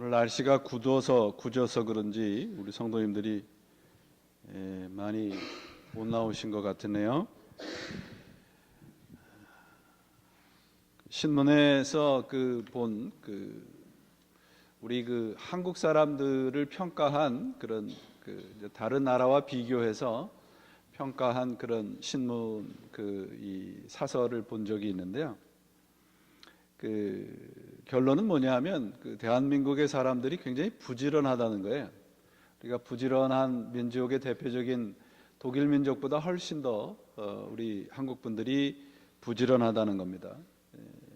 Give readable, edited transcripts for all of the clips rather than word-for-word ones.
오늘 날씨가 굳어서 그런지 우리 성도님들이 많이 못 나오신 것 같으네요. 신문에서 우리 한국 사람들을 평가한 그런 다른 나라와 비교해서 평가한 그런 신문 이 사설을 본 적이 있는데요. 결론은 뭐냐 하면 대한민국의 사람들이 굉장히 부지런하다는 거예요. 우리가 부지런한 민족의 대표적인 독일 민족보다 훨씬 더 우리 한국 분들이 부지런하다는 겁니다.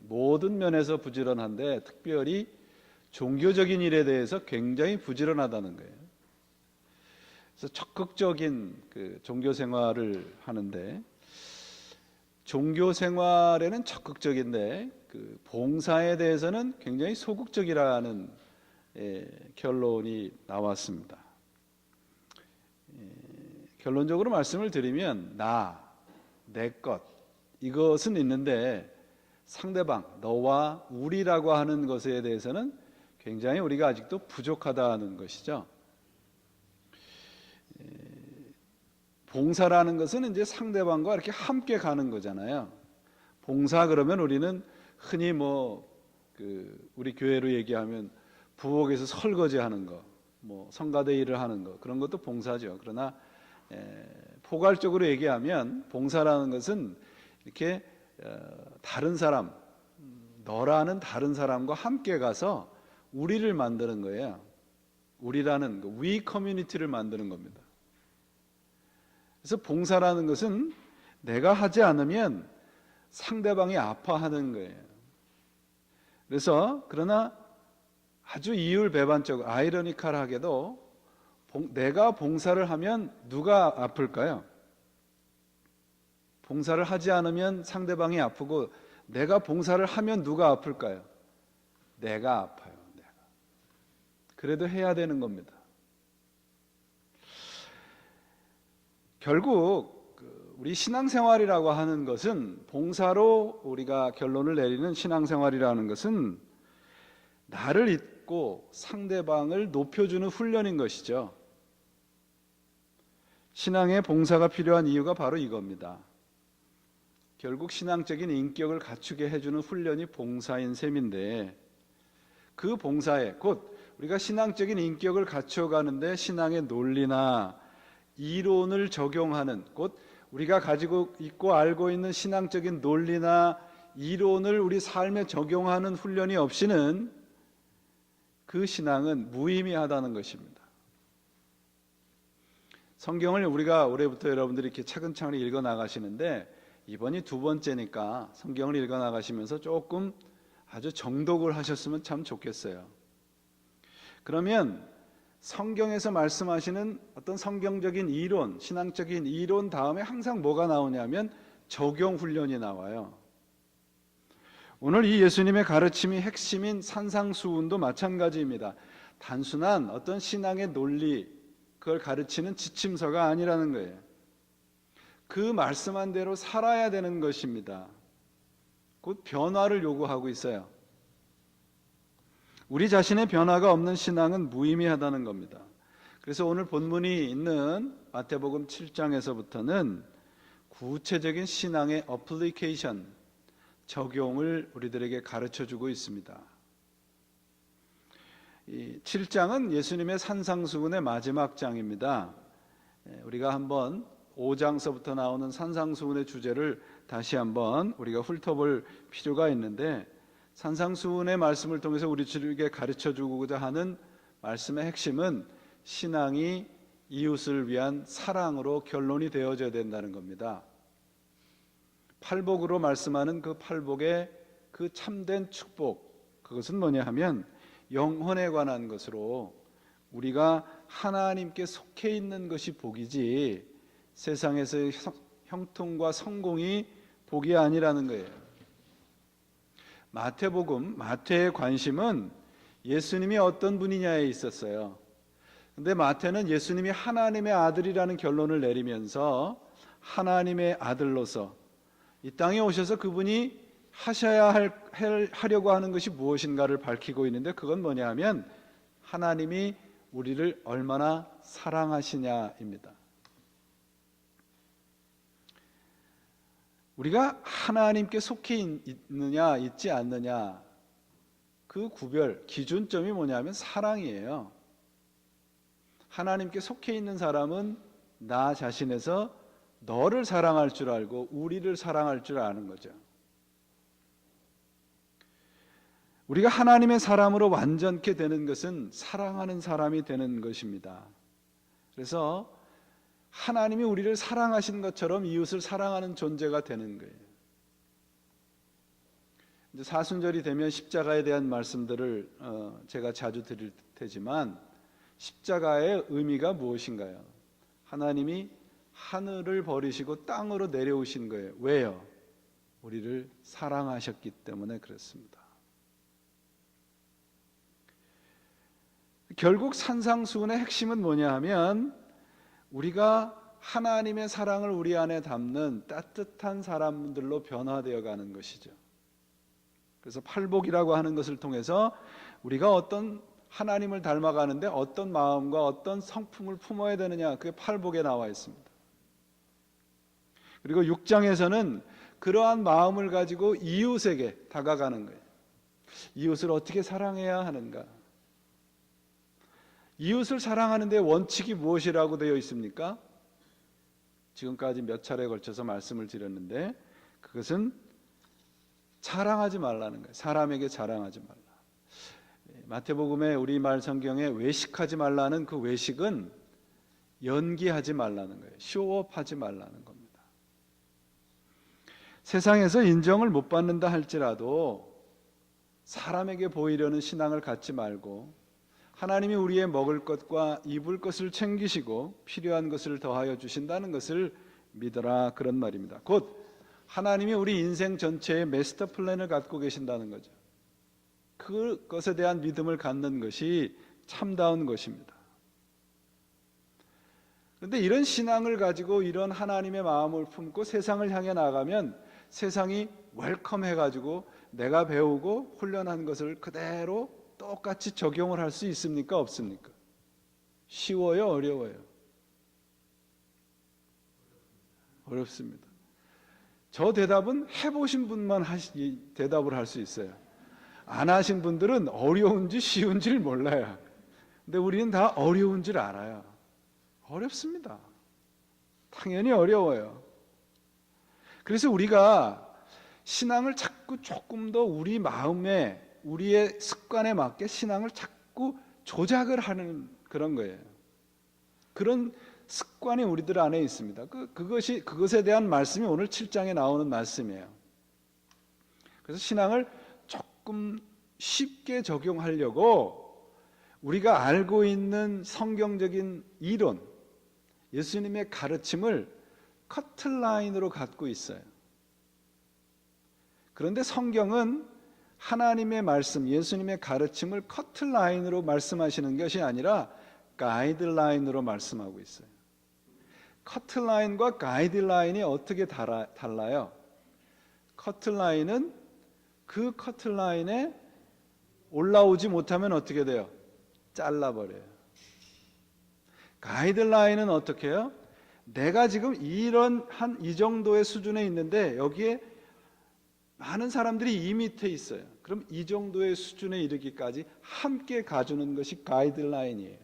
모든 면에서 부지런한데 특별히 종교적인 일에 대해서 굉장히 부지런하다는 거예요. 그래서 적극적인 종교 생활을 하는데, 종교 생활에는 적극적인데 봉사에 대해서는 굉장히 소극적이라는 결론이 나왔습니다. 결론적으로 말씀을 드리면 내 것 이것은 있는데 상대방, 너와 우리라고 하는 것에 대해서는 굉장히 우리가 아직도 부족하다는 것이죠. 봉사라는 것은 이제 상대방과 이렇게 함께 가는 거잖아요. 봉사 그러면 우리는 흔히 우리 교회로 얘기하면 부엌에서 설거지 하는 거, 성가대 일을 하는 거, 그런 것도 봉사죠. 그러나 포괄적으로 얘기하면 봉사라는 것은 이렇게 다른 사람, 너라는 다른 사람과 함께 가서 우리를 만드는 거예요. 우리라는 we 커뮤니티를 만드는 겁니다. 그래서 봉사라는 것은 내가 하지 않으면 상대방이 아파하는 거예요. 그러나 아주 이율배반적, 아이러니컬하게도 내가 봉사를 하면 누가 아플까요? 봉사를 하지 않으면 상대방이 아프고 내가 봉사를 하면 누가 아플까요? 내가 아파요. 내가. 그래도 해야 되는 겁니다. 결국 우리 신앙생활이라고 하는 것은, 봉사로 우리가 결론을 내리는 신앙생활이라는 것은 나를 잊고 상대방을 높여주는 훈련인 것이죠. 신앙에 봉사가 필요한 이유가 바로 이겁니다. 결국 신앙적인 인격을 갖추게 해주는 훈련이 봉사인 셈인데, 그 봉사에 곧 우리가 신앙적인 인격을 갖춰가는데 신앙의 논리나 이론을 적용하는, 곧 우리가 가지고 있고 알고 있는 신앙적인 논리나 이론을 우리 삶에 적용하는 훈련이 없이는 그 신앙은 무의미하다는 것입니다. 성경을 우리가 올해부터 여러분들이 이렇게 차근차근 읽어 나가시는데, 이번이 두 번째니까 성경을 읽어 나가시면서 조금 아주 정독을 하셨으면 참 좋겠어요. 그러면 성경에서 말씀하시는 어떤 성경적인 이론, 신앙적인 이론 다음에 항상 뭐가 나오냐면 적용 훈련이 나와요. 오늘 이 예수님의 가르침이 핵심인 산상수훈도 마찬가지입니다. 단순한 어떤 신앙의 논리, 그걸 가르치는 지침서가 아니라는 거예요. 그 말씀한 대로 살아야 되는 것입니다. 곧 변화를 요구하고 있어요. 우리 자신의 변화가 없는 신앙은 무의미하다는 겁니다. 그래서 오늘 본문이 있는 마태복음 7장에서부터는 구체적인 신앙의 어플리케이션, 적용을 우리들에게 가르쳐주고 있습니다. 이 7장은 예수님의 산상수훈의 마지막 장입니다. 우리가 한번 5장서부터 나오는 산상수훈의 주제를 다시 한번 우리가 훑어볼 필요가 있는데, 산상수훈의 말씀을 통해서 우리들에게 가르쳐주고자 하는 말씀의 핵심은 신앙이 이웃을 위한 사랑으로 결론이 되어져야 된다는 겁니다. 팔복으로 말씀하는 그 팔복의 그 참된 축복, 그것은 뭐냐 하면 영혼에 관한 것으로 우리가 하나님께 속해 있는 것이 복이지 세상에서의 형통과 성공이 복이 아니라는 거예요. 마태의 관심은 예수님이 어떤 분이냐에 있었어요. 근데 마태는 예수님이 하나님의 아들이라는 결론을 내리면서 하나님의 아들로서 이 땅에 오셔서 그분이 하려고 하는 것이 무엇인가를 밝히고 있는데, 그건 뭐냐 하면 하나님이 우리를 얼마나 사랑하시냐입니다. 우리가 하나님께 속해 있느냐 있지 않느냐, 그 구별 기준점이 뭐냐면 사랑이에요. 하나님께 속해 있는 사람은 나 자신에서 너를 사랑할 줄 알고 우리를 사랑할 줄 아는 거죠. 우리가 하나님의 사람으로 완전케 되는 것은 사랑하는 사람이 되는 것입니다. 그래서 하나님이 우리를 사랑하신 것처럼 이웃을 사랑하는 존재가 되는 거예요. 이제 사순절이 되면 십자가에 대한 말씀들을 제가 자주 드릴 테지만, 십자가의 의미가 무엇인가요? 하나님이 하늘을 버리시고 땅으로 내려오신 거예요. 왜요? 우리를 사랑하셨기 때문에 그렇습니다. 결국 산상수훈의 핵심은 뭐냐 하면, 우리가 하나님의 사랑을 우리 안에 담는 따뜻한 사람들로 변화되어 가는 것이죠. 그래서 팔복이라고 하는 것을 통해서 우리가 어떤 하나님을 닮아가는데 어떤 마음과 어떤 성품을 품어야 되느냐, 그게 팔복에 나와 있습니다. 그리고 6장에서는 그러한 마음을 가지고 이웃에게 다가가는 거예요. 이웃을 어떻게 사랑해야 하는가? 이웃을 사랑하는 데 원칙이 무엇이라고 되어 있습니까? 지금까지 몇 차례에 걸쳐서 말씀을 드렸는데, 그것은 자랑하지 말라는 거예요. 사람에게 자랑하지 말라. 마태복음의 우리말 성경에 외식하지 말라는 그 외식은 연기하지 말라는 거예요. 쇼업하지 말라는 겁니다. 세상에서 인정을 못 받는다 할지라도 사람에게 보이려는 신앙을 갖지 말고, 하나님이 우리의 먹을 것과 입을 것을 챙기시고 필요한 것을 더하여 주신다는 것을 믿어라, 그런 말입니다. 곧 하나님이 우리 인생 전체의 마스터 플랜을 갖고 계신다는 거죠. 그것에 대한 믿음을 갖는 것이 참다운 것입니다. 그런데 이런 신앙을 가지고 이런 하나님의 마음을 품고 세상을 향해 나가면 세상이 웰컴해가지고 내가 배우고 훈련한 것을 그대로 똑같이 적용을 할 수 있습니까? 없습니까? 쉬워요? 어려워요? 어렵습니다. 저 대답은 해보신 분만 대답을 할 수 있어요. 안 하신 분들은 어려운지 쉬운지를 몰라요. 근데 우리는 다 어려운 줄 알아요. 어렵습니다. 당연히 어려워요. 그래서 우리가 신앙을 자꾸 조금 더 우리 마음에, 우리의 습관에 맞게 신앙을 자꾸 조작을 하는 그런 거예요. 그런 습관이 우리들 안에 있습니다. 그것에 대한 말씀이 오늘 7장에 나오는 말씀이에요. 그래서 신앙을 조금 쉽게 적용하려고 우리가 알고 있는 성경적인 이론, 예수님의 가르침을 커트라인으로 갖고 있어요. 그런데 성경은 하나님의 말씀, 예수님의 가르침을 커트라인으로 말씀하시는 것이 아니라 가이드라인으로 말씀하고 있어요. 커트라인과 가이드라인이 어떻게 달라요? 커트라인은 그 커트라인에 올라오지 못하면 어떻게 돼요? 잘라버려요. 가이드라인은 어떻게 해요? 내가 지금 이 정도의 수준에 있는데 여기에 많은 사람들이 이 밑에 있어요. 그럼 이 정도의 수준에 이르기까지 함께 가주는 것이 가이드라인이에요.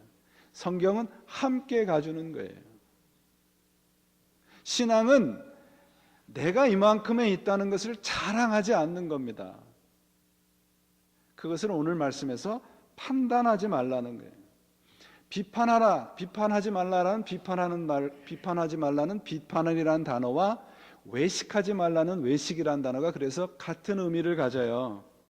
성경은 함께 가주는 거예요. 신앙은 내가 이만큼에 있다는 것을 자랑하지 않는 겁니다. 그것을 오늘 말씀에서 판단하지 말라는 거예요. 비판하라, 비판하지 말라는 비판하지 말라는 비판이라는 단어와 외식하지 말라는 외식이라는 단어가 그래서 같은 의미를 가져요.